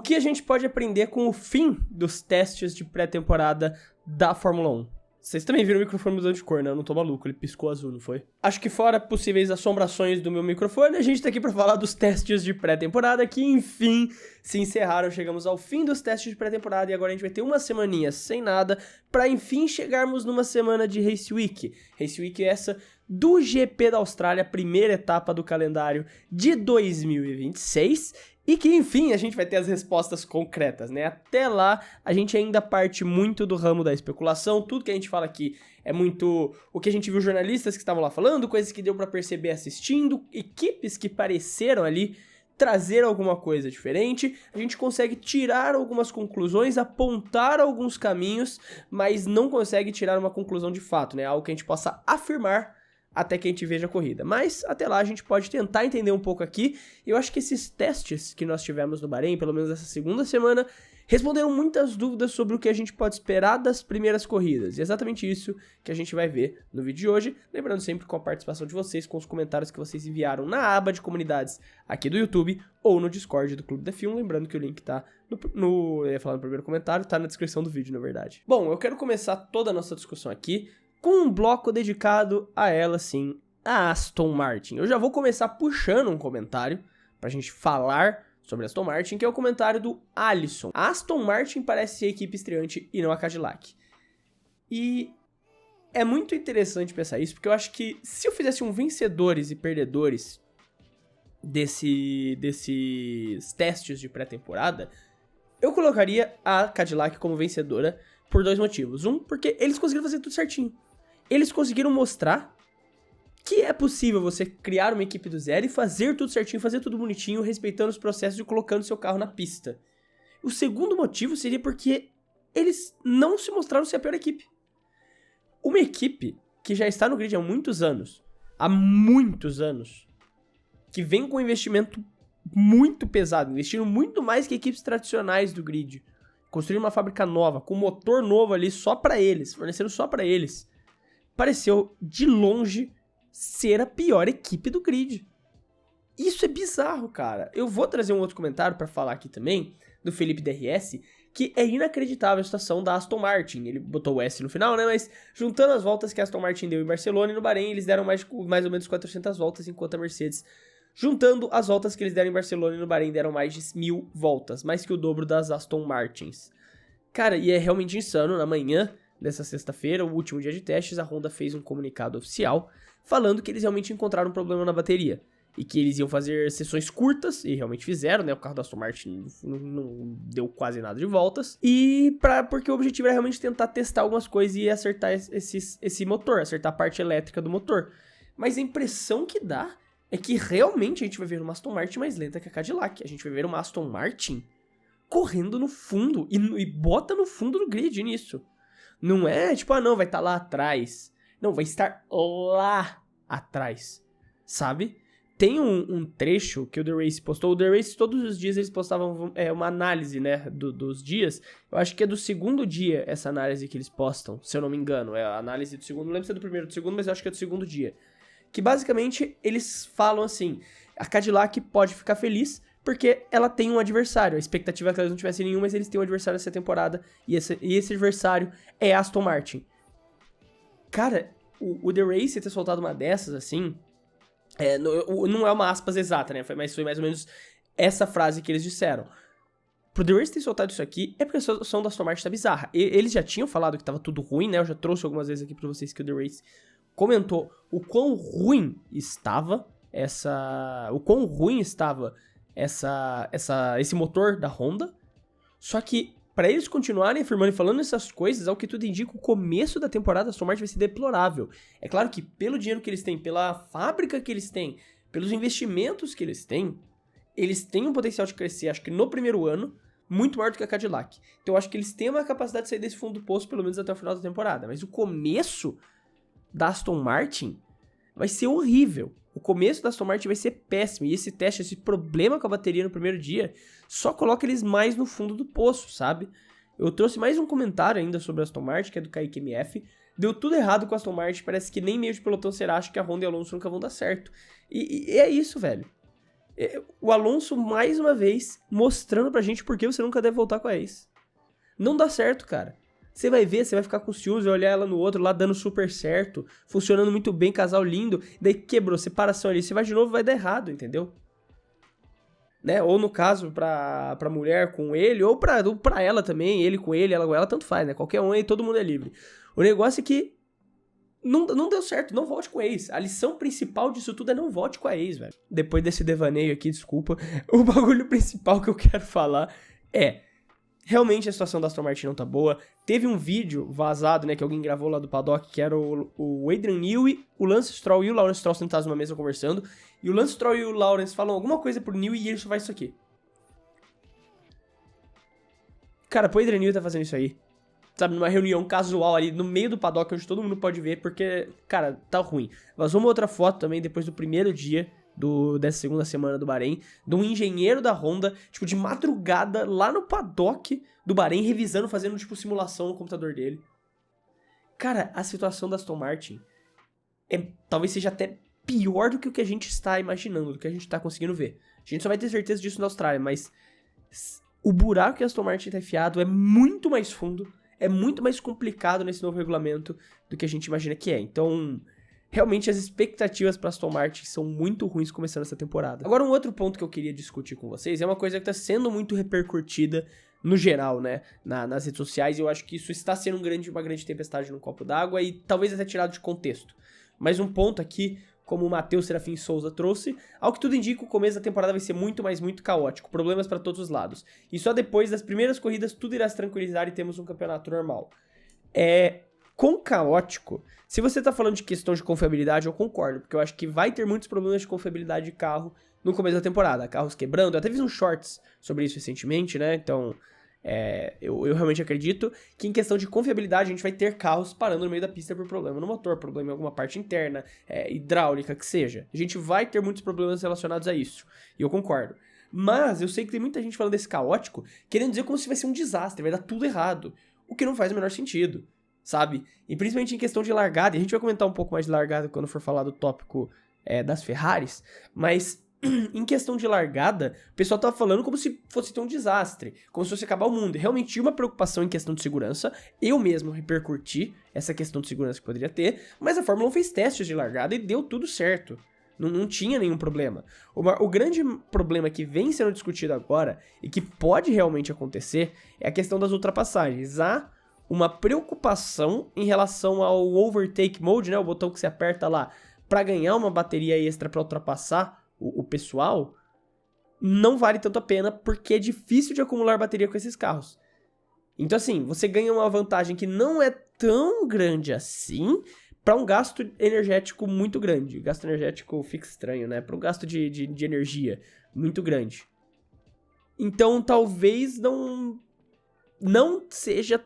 O que a gente pode aprender com o fim dos testes de pré-temporada da Fórmula 1? Vocês também viram o microfone mudando de cor, né? Eu não tô maluco, ele piscou azul, não foi? Acho que fora possíveis assombrações do meu microfone, a gente tá aqui pra falar dos testes de pré-temporada que, enfim, se encerraram. Chegamos ao fim dos testes de pré-temporada e agora a gente vai ter uma semaninha sem nada pra, enfim, chegarmos numa semana de Race Week. Race Week é essa do GP da Austrália, primeira etapa do calendário de 2026. E que, enfim, a gente vai ter as respostas concretas, né? Até lá, a gente ainda parte muito do ramo da especulação. Tudo que a gente fala aqui é muito o que a gente viu jornalistas que estavam lá falando, coisas que deu pra perceber assistindo, equipes que pareceram ali trazer alguma coisa diferente. A gente consegue tirar algumas conclusões, apontar alguns caminhos, mas não consegue tirar uma conclusão de fato, né? Algo que a gente possa afirmar até que a gente veja a corrida. Mas, até lá, a gente pode tentar entender um pouco aqui. Eu acho que esses testes que nós tivemos no Bahrein, pelo menos essa segunda semana, responderam muitas dúvidas sobre o que a gente pode esperar das primeiras corridas. E é exatamente isso que a gente vai ver no vídeo de hoje. Lembrando sempre com a participação de vocês, com os comentários que vocês enviaram na aba de comunidades aqui do YouTube ou no Discord do Clube da F1. Lembrando que o link tá eu ia falar no primeiro comentário, tá na descrição do vídeo, na verdade. Bom, eu quero começar toda a nossa discussão aqui com um bloco dedicado a ela, sim, a Aston Martin. Eu já vou começar puxando um comentário pra gente falar sobre a Aston Martin, que é o comentário do Alisson. A Aston Martin parece ser a equipe estreante e não a Cadillac. E é muito interessante pensar isso, porque eu acho que se eu fizesse um vencedores e perdedores desses testes de pré-temporada, eu colocaria a Cadillac como vencedora por dois motivos. Um, porque eles conseguiram fazer tudo certinho. Eles conseguiram mostrar que é possível você criar uma equipe do zero e fazer tudo certinho, fazer tudo bonitinho, respeitando os processos e colocando seu carro na pista. O segundo motivo seria porque eles não se mostraram ser a pior equipe. Uma equipe que já está no grid há muitos anos, que vem com um investimento muito pesado, investindo muito mais que equipes tradicionais do grid, construindo uma fábrica nova, com motor novo ali só pra eles, fornecendo só pra eles, pareceu de longe ser a pior equipe do grid. Isso é bizarro, cara. Eu vou trazer um outro comentário pra falar aqui também, do Felipe DRS, que é inacreditável a situação da Aston Martin. Ele botou o S no final, né? Mas juntando as voltas que a Aston Martin deu em Barcelona e no Bahrein, eles deram mais ou menos 400 voltas, enquanto a Mercedes, juntando as voltas que eles deram em Barcelona e no Bahrein, deram mais de 1000 voltas, mais que o dobro das Aston Martins. Cara, e é realmente insano. Na manhã dessa sexta-feira, o último dia de testes, a Honda fez um comunicado oficial falando que eles realmente encontraram um problema na bateria e que eles iam fazer sessões curtas, e realmente fizeram, né? O carro da Aston Martin não deu quase nada de voltas, porque o objetivo era realmente tentar testar algumas coisas e acertar esse motor, acertar a parte elétrica do motor. Mas a impressão que dá é que realmente a gente vai ver uma Aston Martin mais lenta que a Cadillac. A gente vai ver uma Aston Martin correndo no fundo e bota no fundo do grid nisso. Não é tipo, não, vai estar lá atrás. Não, vai estar lá atrás, sabe? Tem um trecho que o The Race postou. O The Race, todos os dias, eles postavam uma análise, né, dos dias. Eu acho que é do segundo dia essa análise que eles postam, se eu não me engano. É a análise do segundo, não lembro se é do primeiro ou do segundo, mas eu acho que é do segundo dia. Que basicamente eles falam assim, a Cadillac pode ficar feliz porque ela tem um adversário. A expectativa é que eles não tivessem nenhum, mas eles têm um adversário nessa temporada, e esse adversário é a Aston Martin. Cara, o The Race ter soltado uma dessas, assim, não é uma aspas exata, né? Foi mais ou menos essa frase que eles disseram. Pro The Race ter soltado isso aqui, é porque a situação da Aston Martin tá bizarra. Eles já tinham falado que tava tudo ruim, né? Eu já trouxe algumas vezes aqui pra vocês que o The Race comentou o quão ruim estava esse motor da Honda. Só que, para eles continuarem afirmando e falando essas coisas, ao que tudo indica, o começo da temporada da Aston Martin vai ser deplorável. É claro que pelo dinheiro que eles têm, pela fábrica que eles têm, pelos investimentos que eles têm um potencial de crescer, acho que no primeiro ano, muito maior do que a Cadillac. Então eu acho que eles têm uma capacidade de sair desse fundo do poço, pelo menos até o final da temporada. Mas o começo da Aston Martin vai ser horrível. O começo da Aston Martin vai ser péssimo. E esse teste, esse problema com a bateria no primeiro dia, só coloca eles mais no fundo do poço, sabe? Eu trouxe mais um comentário ainda sobre a Aston Martin, que é do Kaique MF. Deu tudo errado com a Aston Martin. Parece que nem meio de pelotão será. Acho que a Honda e a Alonso nunca vão dar certo. E é isso, velho. O Alonso, mais uma vez, mostrando pra gente por que você nunca deve voltar com a ex. Não dá certo, cara. Você vai ver, você vai ficar com ciúmes, vai olhar ela no outro lá dando super certo, funcionando muito bem, casal lindo, daí quebrou, separação ali, você vai de novo, vai dar errado, entendeu? Né? Ou no caso, pra mulher com ele, ou pra ela também, ele com ele, ela com ela, tanto faz, né? Qualquer um aí, todo mundo é livre. O negócio é que não deu certo, não volte com a ex. A lição principal disso tudo é não volte com a ex, velho. Depois desse devaneio aqui, desculpa, o bagulho principal que eu quero falar é... Realmente a situação da Aston Martin não tá boa. Teve um vídeo vazado, né, que alguém gravou lá do paddock, que era o Adrian Newey, o Lance Stroll e o Lawrence Stroll sentados numa mesa conversando. E o Lance Stroll e o Lawrence falam alguma coisa pro Newey e ele só faz isso aqui. Cara, pro Adrian Newey tá fazendo isso aí. Sabe, numa reunião casual ali, no meio do paddock, onde todo mundo pode ver, porque, cara, tá ruim. Vazou uma outra foto também, depois do primeiro dia dessa segunda semana do Bahrein, de um engenheiro da Honda, tipo, de madrugada, lá no paddock do Bahrein, revisando, fazendo, tipo, simulação no computador dele. Cara, a situação da Aston Martin talvez seja até pior do que o que a gente está imaginando, do que a gente está conseguindo ver. A gente só vai ter certeza disso na Austrália, mas o buraco que a Aston Martin tá enfiado é muito mais fundo, é muito mais complicado nesse novo regulamento do que a gente imagina que é. Então... Realmente as expectativas para Aston Martin são muito ruins começando essa temporada. Agora um outro ponto que eu queria discutir com vocês é uma coisa que está sendo muito repercutida no geral, né, nas redes sociais, e eu acho que isso está sendo uma grande tempestade num copo d'água e talvez até tirado de contexto. Mas um ponto aqui, como o Matheus Serafim Souza trouxe, ao que tudo indica, o começo da temporada vai ser muito caótico, problemas para todos os lados. E só depois das primeiras corridas tudo irá se tranquilizar e temos um campeonato normal. Com caótico, se você tá falando de questão de confiabilidade, eu concordo, porque eu acho que vai ter muitos problemas de confiabilidade de carro no começo da temporada, carros quebrando, eu até fiz uns shorts sobre isso recentemente, né, então eu realmente acredito que em questão de confiabilidade a gente vai ter carros parando no meio da pista por problema no motor, problema em alguma parte interna, hidráulica, que seja, a gente vai ter muitos problemas relacionados a isso, e eu concordo. Mas eu sei que tem muita gente falando desse caótico, querendo dizer como se vai ser um desastre, vai dar tudo errado, o que não faz o menor sentido. Sabe? E principalmente em questão de largada, e a gente vai comentar um pouco mais de largada quando for falar do tópico das Ferraris, mas em questão de largada, o pessoal tava falando como se fosse ter um desastre, como se fosse acabar o mundo. Realmente tinha uma preocupação em questão de segurança, eu mesmo repercuti essa questão de segurança que poderia ter, mas a Fórmula 1 fez testes de largada e deu tudo certo. Não tinha nenhum problema. O grande problema que vem sendo discutido agora, e que pode realmente acontecer, é a questão das ultrapassagens. Uma preocupação em relação ao overtake mode, né, o botão que você aperta lá para ganhar uma bateria extra para ultrapassar o pessoal, não vale tanto a pena porque é difícil de acumular bateria com esses carros. Então assim, você ganha uma vantagem que não é tão grande assim para um gasto energético muito grande. Gasto energético fica estranho, né? Para um gasto de energia muito grande. Então talvez não seja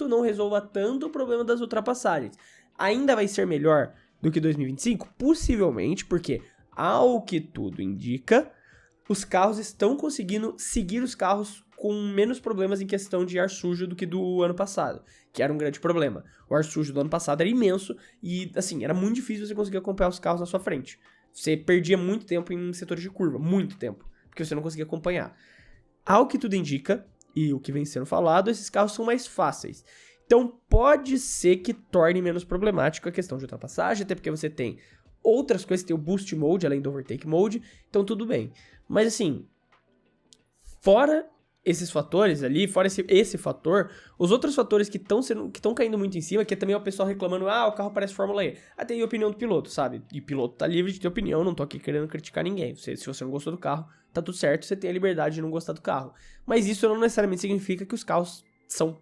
não resolva tanto o problema das ultrapassagens. Ainda vai ser melhor do que 2025? Possivelmente, porque, ao que tudo indica, os carros estão conseguindo seguir os carros com menos problemas em questão de ar sujo do que do ano passado, que era um grande problema. O ar sujo do ano passado era imenso e, assim, era muito difícil você conseguir acompanhar os carros na sua frente. Você perdia muito tempo em setores de curva, muito tempo, porque você não conseguia acompanhar. Ao que tudo indica, e o que vem sendo falado, esses carros são mais fáceis. Então pode ser que torne menos problemático a questão de ultrapassagem, até porque você tem outras coisas, tem o Boost Mode além do Overtake Mode, então tudo bem. Mas assim, fora esses fatores ali, fora esse fator, os outros fatores que estão caindo muito em cima, que é também o pessoal reclamando, o carro parece Fórmula E. Até aí a opinião do piloto, sabe? E o piloto tá livre de ter opinião, não tô aqui querendo criticar ninguém. Se você não gostou do carro, tá tudo certo, você tem a liberdade de não gostar do carro. Mas isso não necessariamente significa que os carros são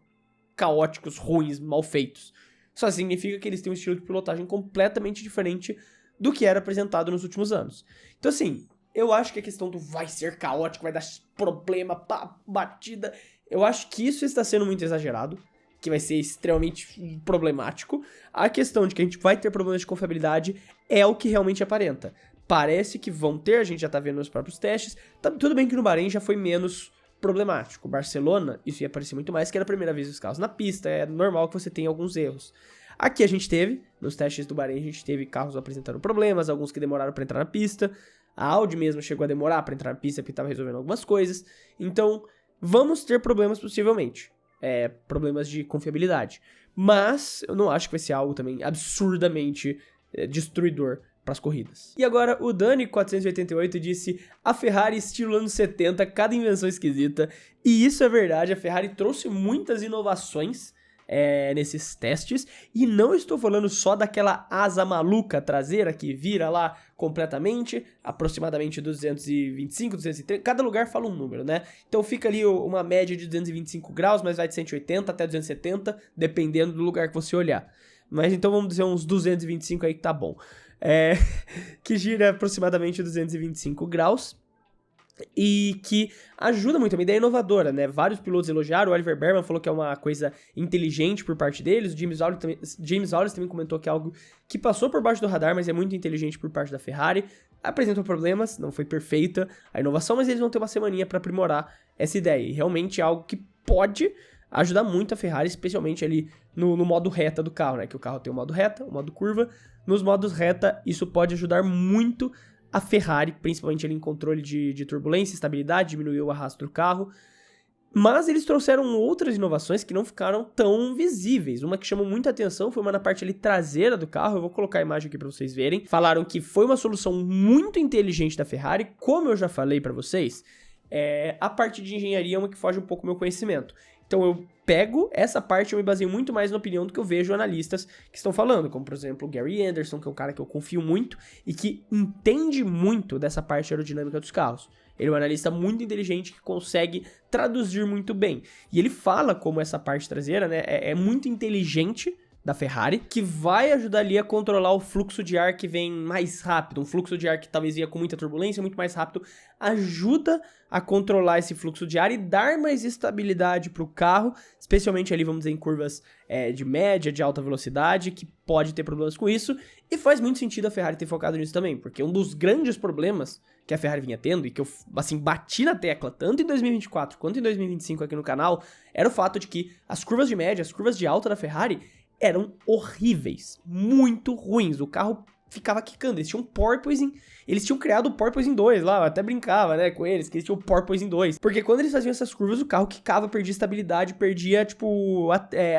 caóticos, ruins, mal feitos. Só significa que eles têm um estilo de pilotagem completamente diferente do que era apresentado nos últimos anos. Então assim, eu acho que a questão do vai ser caótico, vai dar problema, batida, eu acho que isso está sendo muito exagerado, que vai ser extremamente problemático. A questão de que a gente vai ter problemas de confiabilidade é o que realmente aparenta. Parece que vão ter, a gente já tá vendo nos próprios testes. Tudo bem que no Bahrein já foi menos problemático. Barcelona, isso ia aparecer muito mais, que era a primeira vez os carros na pista, é normal que você tenha alguns erros. Aqui a gente teve, nos testes do Bahrein, a gente teve carros apresentando problemas, alguns que demoraram para entrar na pista. A Audi mesmo chegou a demorar para entrar na pista porque estava resolvendo algumas coisas. Então, vamos ter problemas possivelmente. Problemas de confiabilidade. Mas eu não acho que vai ser algo também absurdamente destruidor para as corridas. E agora o Dani488 disse: a Ferrari estilo anos 70, cada invenção esquisita. E isso é verdade, a Ferrari trouxe muitas inovações nesses testes, e não estou falando só daquela asa maluca traseira que vira lá completamente, aproximadamente 225, 230, cada lugar fala um número, né? Então fica ali uma média de 225 graus, mas vai de 180 até 270, dependendo do lugar que você olhar. Mas então vamos dizer uns 225 aí que tá bom. Que gira aproximadamente 225 graus. E que ajuda muito, uma ideia inovadora, né? Vários pilotos elogiaram, o Oliver Behrman falou que é uma coisa inteligente por parte deles, o James Wallace também comentou que é algo que passou por baixo do radar, mas é muito inteligente por parte da Ferrari. Apresentou problemas, não foi perfeita a inovação, mas eles vão ter uma semaninha para aprimorar essa ideia. E realmente é algo que pode ajudar muito a Ferrari, especialmente ali no modo reta do carro, né? Que o carro tem o modo reta, o modo curva. Nos modos reta, isso pode ajudar muito a Ferrari, principalmente ali em controle de turbulência, estabilidade, diminuiu o arrasto do carro. Mas eles trouxeram outras inovações que não ficaram tão visíveis. Uma que chamou muita atenção foi uma na parte ali traseira do carro. Eu vou colocar a imagem aqui para vocês verem. Falaram que foi uma solução muito inteligente da Ferrari. Como eu já falei para vocês, a parte de engenharia é uma que foge um pouco do meu conhecimento. Então eu pego essa parte e eu me baseio muito mais na opinião do que eu vejo analistas que estão falando, como por exemplo o Gary Anderson, que é um cara que eu confio muito e que entende muito dessa parte aerodinâmica dos carros. Ele é um analista muito inteligente que consegue traduzir muito bem. E ele fala como essa parte traseira, né, é muito inteligente da Ferrari, que vai ajudar ali a controlar o fluxo de ar que vem mais rápido. Um fluxo de ar que talvez ia com muita turbulência, muito mais rápido, ajuda a controlar esse fluxo de ar e dar mais estabilidade para o carro, especialmente ali, vamos dizer, em curvas de média, de alta velocidade, que pode ter problemas com isso. E faz muito sentido a Ferrari ter focado nisso também, porque um dos grandes problemas que a Ferrari vinha tendo, e que eu, assim, bati na tecla, tanto em 2024 quanto em 2025 aqui no canal, era o fato de que as curvas de média, as curvas de alta da Ferrari eram horríveis, muito ruins. O carro ficava quicando, eles tinham porpoising, eles tinham criado o porpoising 2 lá, eu até brincava, né, com eles, que eles tinham o porpoising 2, porque quando eles faziam essas curvas, o carro quicava, perdia estabilidade, perdia, tipo,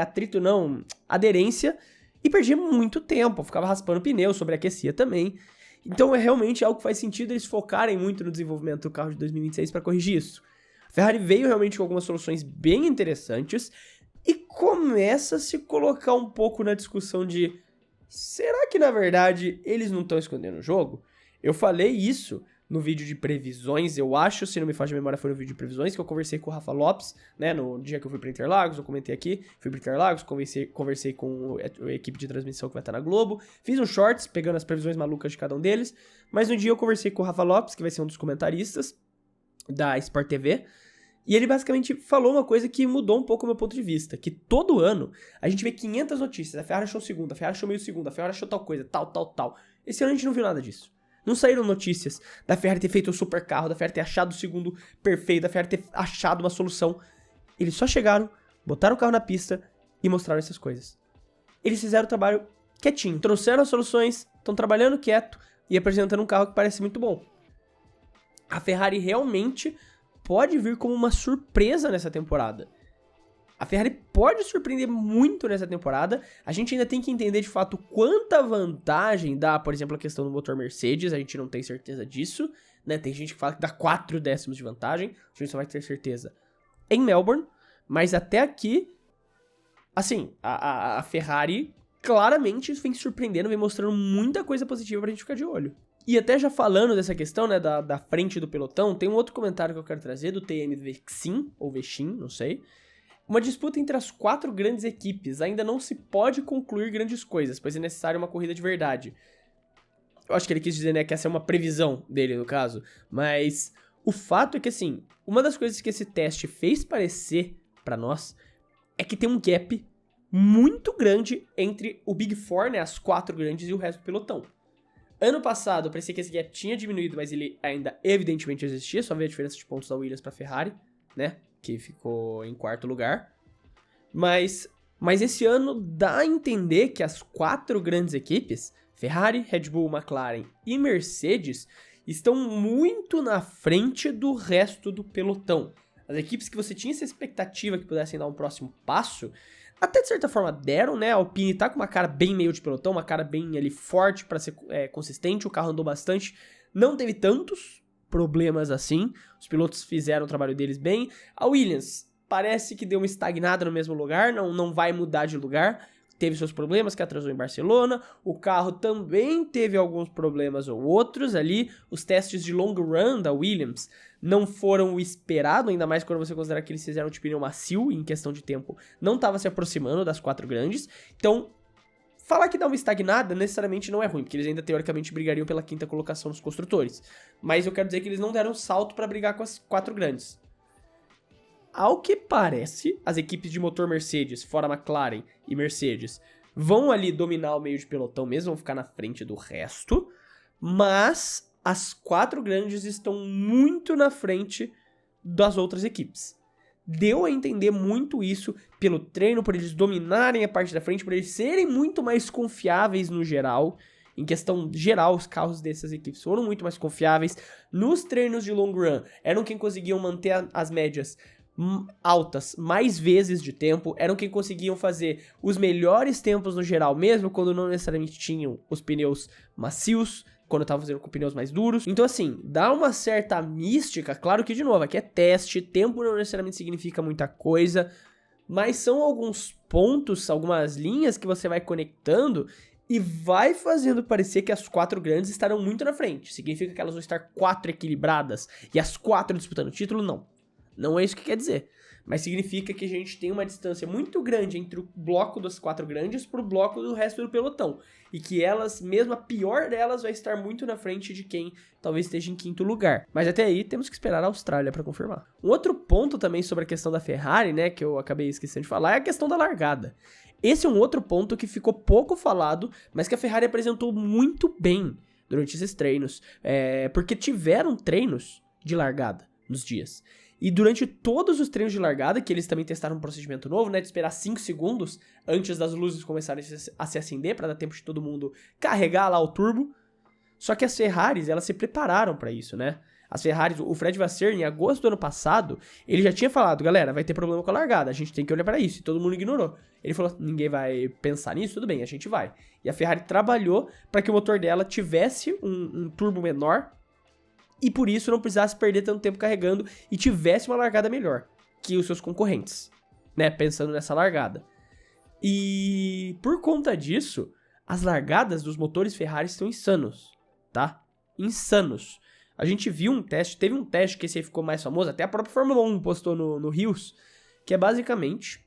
atrito não, aderência, e perdia muito tempo, ficava raspando pneu, sobreaquecia também. Então é realmente algo que faz sentido eles focarem muito no desenvolvimento do carro de 2026 para corrigir isso. A Ferrari veio realmente com algumas soluções bem interessantes, e começa a se colocar um pouco na discussão de: será que na verdade eles não estão escondendo o jogo? Eu falei isso no vídeo de previsões, eu acho, se não me falha a memória, foi no vídeo de previsões que eu conversei com o Rafa Lopes, né, no dia que eu fui para Interlagos, eu comentei aqui, fui para Interlagos, conversei com a equipe de transmissão que vai estar na Globo, fiz um shorts pegando as previsões malucas de cada um deles, mas no dia eu conversei com o Rafa Lopes, que vai ser um dos comentaristas da Sport TV, e ele basicamente falou uma coisa que mudou um pouco o meu ponto de vista, que todo ano a gente vê 500 notícias, a Ferrari achou segundo, a Ferrari achou meio segundo, a Ferrari achou tal coisa, tal. Esse ano a gente não viu nada disso. Não saíram notícias da Ferrari ter feito um super carro, da Ferrari ter achado o segundo perfeito, da Ferrari ter achado uma solução. Eles só chegaram, botaram o carro na pista e mostraram essas coisas. Eles fizeram o trabalho quietinho, trouxeram as soluções, estão trabalhando quieto e apresentando um carro que parece muito bom. A Ferrari realmente pode vir como uma surpresa nessa temporada. A Ferrari pode surpreender muito nessa temporada. A gente ainda tem que entender de fato quanta vantagem dá, por exemplo, a questão do motor Mercedes. A gente não tem certeza disso, né? Tem gente que fala que dá 4 décimos de vantagem. A gente só vai ter certeza em Melbourne. Mas até aqui, assim, a Ferrari claramente vem surpreendendo, vem mostrando muita coisa positiva pra gente ficar de olho. E até já falando dessa questão, né, da frente do pelotão, tem um outro comentário que eu quero trazer do TM Vexin, ou Vexin, não sei. Uma disputa entre as 4 grandes equipes. Ainda não se pode concluir grandes coisas, pois é necessário uma corrida de verdade. Eu acho que ele quis dizer, né, que essa é uma previsão dele, no caso. Mas o fato é que, assim, uma das coisas que esse teste fez parecer pra nós é que tem um gap muito grande entre o Big Four, né, as 4 grandes, e o resto do pelotão. Ano passado, parecia que esse gap tinha diminuído, mas ele ainda evidentemente existia. Só vê a diferença de pontos da Williams pra Ferrari, né, que ficou em 4º lugar. Mas esse ano dá a entender que as 4 grandes equipes, Ferrari, Red Bull, McLaren e Mercedes, estão muito na frente do resto do pelotão. As equipes que você tinha essa expectativa que pudessem dar um próximo passo, até de certa forma deram, né? A Alpine tá com uma cara bem meio de pelotão, uma cara bem ali forte pra ser consistente, o carro andou bastante, não teve tantos problemas assim, os pilotos fizeram o trabalho deles bem. A Williams parece que deu uma estagnada no mesmo lugar, não vai mudar de lugar, teve seus problemas que atrasou em Barcelona, o carro também teve alguns problemas ou outros ali, os testes de long run da Williams não foram o esperado, ainda mais quando você considerar que eles fizeram de pneu macio em questão de tempo, não estava se aproximando das 4 grandes, então falar que dá uma estagnada necessariamente não é ruim, porque eles ainda teoricamente brigariam pela 5ª colocação nos construtores, mas eu quero dizer que eles não deram salto para brigar com as 4 grandes. Ao que parece, as equipes de motor Mercedes, fora McLaren e Mercedes, vão ali dominar o meio de pelotão mesmo, vão ficar na frente do resto, mas as 4 grandes estão muito na frente das outras equipes. Deu a entender muito isso pelo treino, por eles dominarem a parte da frente, por eles serem muito mais confiáveis no geral. Em questão geral, os carros dessas equipes foram muito mais confiáveis. Nos treinos de long run, eram quem conseguiam manter as médias altas mais vezes de tempo, eram quem conseguiam fazer os melhores tempos no geral, mesmo quando não necessariamente tinham os pneus macios, quando estavam fazendo com pneus mais duros. Então assim, dá uma certa mística, claro que de novo, aqui é teste, tempo não necessariamente significa muita coisa, mas são alguns pontos, algumas linhas que você vai conectando e vai fazendo parecer que as 4 grandes estarão muito na frente. Significa que elas vão estar 4 equilibradas e as 4 disputando o título? Não. Não é isso que quer dizer, mas significa que a gente tem uma distância muito grande entre o bloco das 4 grandes pro bloco do resto do pelotão, e que elas, mesmo a pior delas, vai estar muito na frente de quem talvez esteja em 5º lugar. Mas até aí temos que esperar a Austrália para confirmar. Um outro ponto também sobre a questão da Ferrari, né, que eu acabei esquecendo de falar, é a questão da largada. Esse é um outro ponto que ficou pouco falado, mas que a Ferrari apresentou muito bem durante esses treinos, porque tiveram treinos de largada nos dias. E durante todos os treinos de largada, que eles também testaram um procedimento novo, né, de esperar 5 segundos antes das luzes começarem a se acender, para dar tempo de todo mundo carregar lá o turbo. Só que as Ferraris, elas se prepararam para isso, né? As Ferraris, o Fred Vasseur, em agosto do ano passado, ele já tinha falado, galera, vai ter problema com a largada, a gente tem que olhar para isso, e todo mundo ignorou. Ele falou, ninguém vai pensar nisso, tudo bem, a gente vai. E a Ferrari trabalhou para que o motor dela tivesse um turbo menor, e por isso não precisasse perder tanto tempo carregando e tivesse uma largada melhor que os seus concorrentes, né, pensando nessa largada. E por conta disso, as largadas dos motores Ferrari estão insanos, tá? Insanos. A gente viu um teste, teve um teste que esse aí ficou mais famoso, até a própria Fórmula 1 postou no Rios, que é basicamente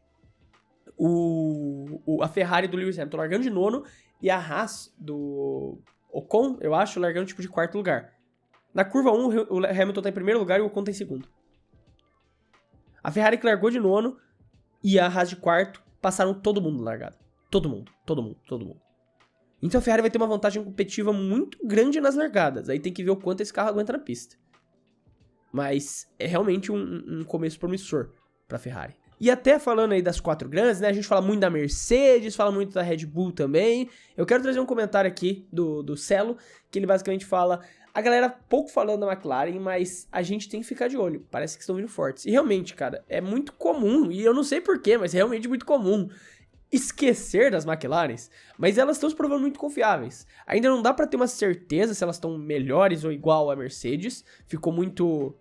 a Ferrari do Lewis Hamilton largando de nono e a Haas do Ocon, eu acho, largando tipo de 4º lugar. Na curva 1, o Hamilton tá em primeiro lugar e o Ocon tá em segundo. A Ferrari que largou de nono e a Haas de 4º passaram todo mundo na largada. Todo mundo. Então a Ferrari vai ter uma vantagem competitiva muito grande nas largadas. Aí tem que ver o quanto esse carro aguenta na pista. Mas é realmente um começo promissor pra Ferrari. E até falando aí das 4 grandes, né? A gente fala muito da Mercedes, fala muito da Red Bull também. Eu quero trazer um comentário aqui do Celo, que ele basicamente fala... A galera pouco falando da McLaren, mas a gente tem que ficar de olho. Parece que estão vindo fortes. E realmente, cara, é muito comum, e eu não sei porquê, mas é realmente muito comum esquecer das McLarens, mas elas estão se provando muito confiáveis. Ainda não dá pra ter uma certeza se elas estão melhores ou igual a Mercedes. Ficou muito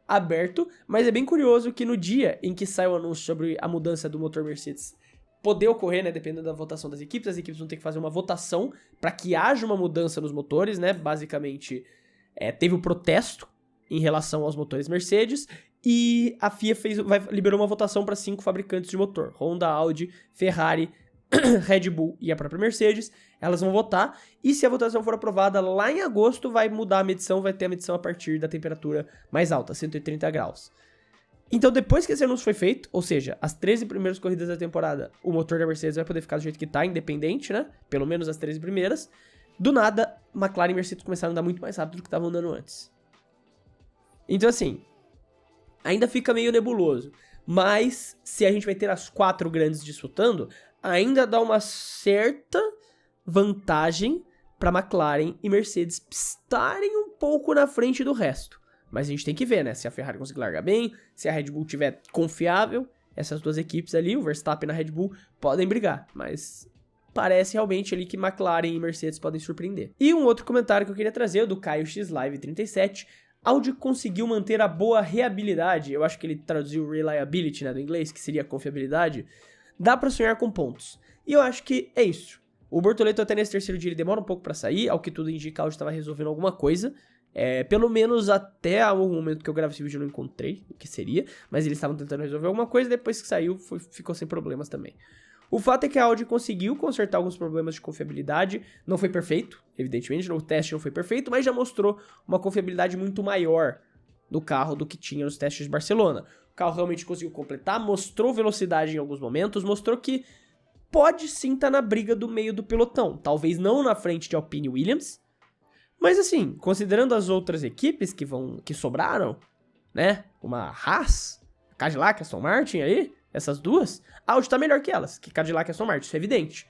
aberto, mas é bem curioso que no dia em que sai o anúncio sobre a mudança do motor Mercedes poder ocorrer, né, dependendo da votação das equipes, as equipes vão ter que fazer uma votação para que haja uma mudança nos motores, né, basicamente teve um protesto em relação aos motores Mercedes, e a FIA liberou uma votação para 5 fabricantes de motor, Honda, Audi, Ferrari, Red Bull e a própria Mercedes. Elas vão votar, e se a votação for aprovada lá em agosto, vai mudar a medição, vai ter a medição a partir da temperatura mais alta, 130 graus. Então, depois que esse anúncio foi feito, ou seja, as 13 primeiras corridas da temporada, o motor da Mercedes vai poder ficar do jeito que tá, independente, né? Pelo menos as 13 primeiras. Do nada, McLaren e Mercedes começaram a andar muito mais rápido do que estavam andando antes. Então, assim, ainda fica meio nebuloso. Mas, se a gente vai ter as 4 grandes disputando, ainda dá uma certa vantagem para McLaren e Mercedes estarem um pouco na frente do resto. Mas a gente tem que ver, né? Se a Ferrari conseguir largar bem, se a Red Bull tiver confiável, essas duas equipes ali, o Verstappen e a Red Bull, podem brigar. Mas parece realmente ali que McLaren e Mercedes podem surpreender. E um outro comentário que eu queria trazer, o do Caio X Live 37. Audi conseguiu manter a boa reabilidade, eu acho que ele traduziu reliability, né, do inglês, que seria confiabilidade. Dá pra sonhar com pontos. E eu acho que é isso. O Bortoleto até nesse terceiro dia ele demora um pouco pra sair, ao que tudo indica, a Audi estava resolvendo alguma coisa. Pelo menos até o momento que eu gravo esse vídeo eu não encontrei o que seria, mas eles estavam tentando resolver alguma coisa, depois que saiu ficou sem problemas também. O fato é que a Audi conseguiu consertar alguns problemas de confiabilidade, não foi perfeito, evidentemente, o teste não foi perfeito, mas já mostrou uma confiabilidade muito maior no carro do que tinha nos testes de Barcelona. O carro realmente conseguiu completar, mostrou velocidade em alguns momentos, mostrou que pode sim estar na briga do meio do pelotão, talvez não na frente de Alpine e Williams, mas assim, considerando as outras equipes que sobraram, né, uma Haas, Cadillac, Aston Martin aí, essas duas, a Audi tá melhor que elas, que Cadillac e Aston Martin, isso é evidente.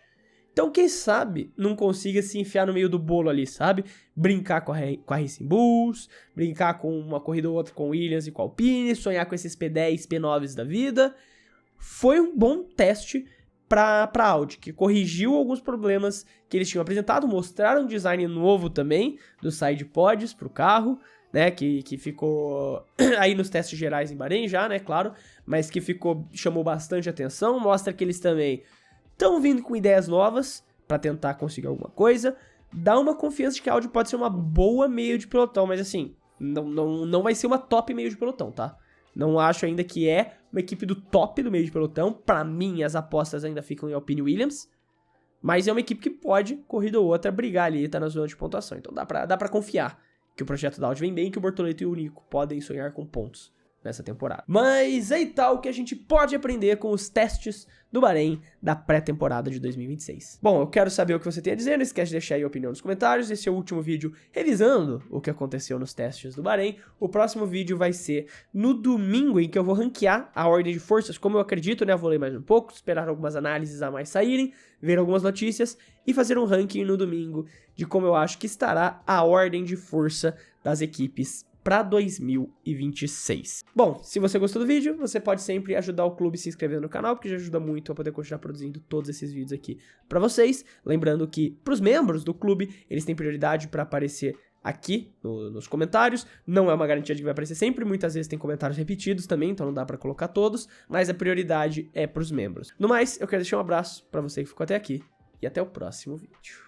Então, quem sabe não consiga se enfiar no meio do bolo ali, sabe? Brincar com a Racing Bulls, brincar com uma corrida ou outra com Williams e com Alpine, sonhar com esses P10, P9s da vida. Foi um bom teste pra Audi, que corrigiu alguns problemas que eles tinham apresentado, mostraram um design novo também dos side pods pro carro, né, que ficou aí nos testes gerais em Bahrein já, né, claro, mas que chamou bastante atenção, mostra que eles também estão vindo com ideias novas pra tentar conseguir alguma coisa, dá uma confiança de que a Audi pode ser uma boa meio de pelotão, mas assim, não vai ser uma top meio de pelotão, tá? Não acho ainda que é uma equipe do top do meio de pelotão, pra mim as apostas ainda ficam em Alpine Williams, mas é uma equipe que pode, corrida ou outra, brigar ali e tá na zona de pontuação, então dá pra confiar que o projeto da Audi vem bem, que o Bortoleto e o Nico podem sonhar com pontos nessa temporada. Mas aí tá o que a gente pode aprender com os testes do Bahrein da pré-temporada de 2026. Bom, eu quero saber o que você tem a dizer, não esquece de deixar aí a opinião nos comentários. Esse é o último vídeo revisando o que aconteceu nos testes do Bahrein. O próximo vídeo vai ser no domingo, em que eu vou ranquear a ordem de forças, como eu acredito, né? Eu vou ler mais um pouco, esperar algumas análises a mais saírem, ver algumas notícias e fazer um ranking no domingo de como eu acho que estará a ordem de força das equipes para 2026. Bom, se você gostou do vídeo, você pode sempre ajudar o clube se inscrevendo no canal, porque já ajuda muito a poder continuar produzindo todos esses vídeos aqui para vocês. Lembrando que para os membros do clube, eles têm prioridade para aparecer aqui nos comentários. Não é uma garantia de que vai aparecer sempre, muitas vezes tem comentários repetidos também, então não dá para colocar todos, mas a prioridade é para os membros. No mais, eu quero deixar um abraço para você que ficou até aqui e até o próximo vídeo.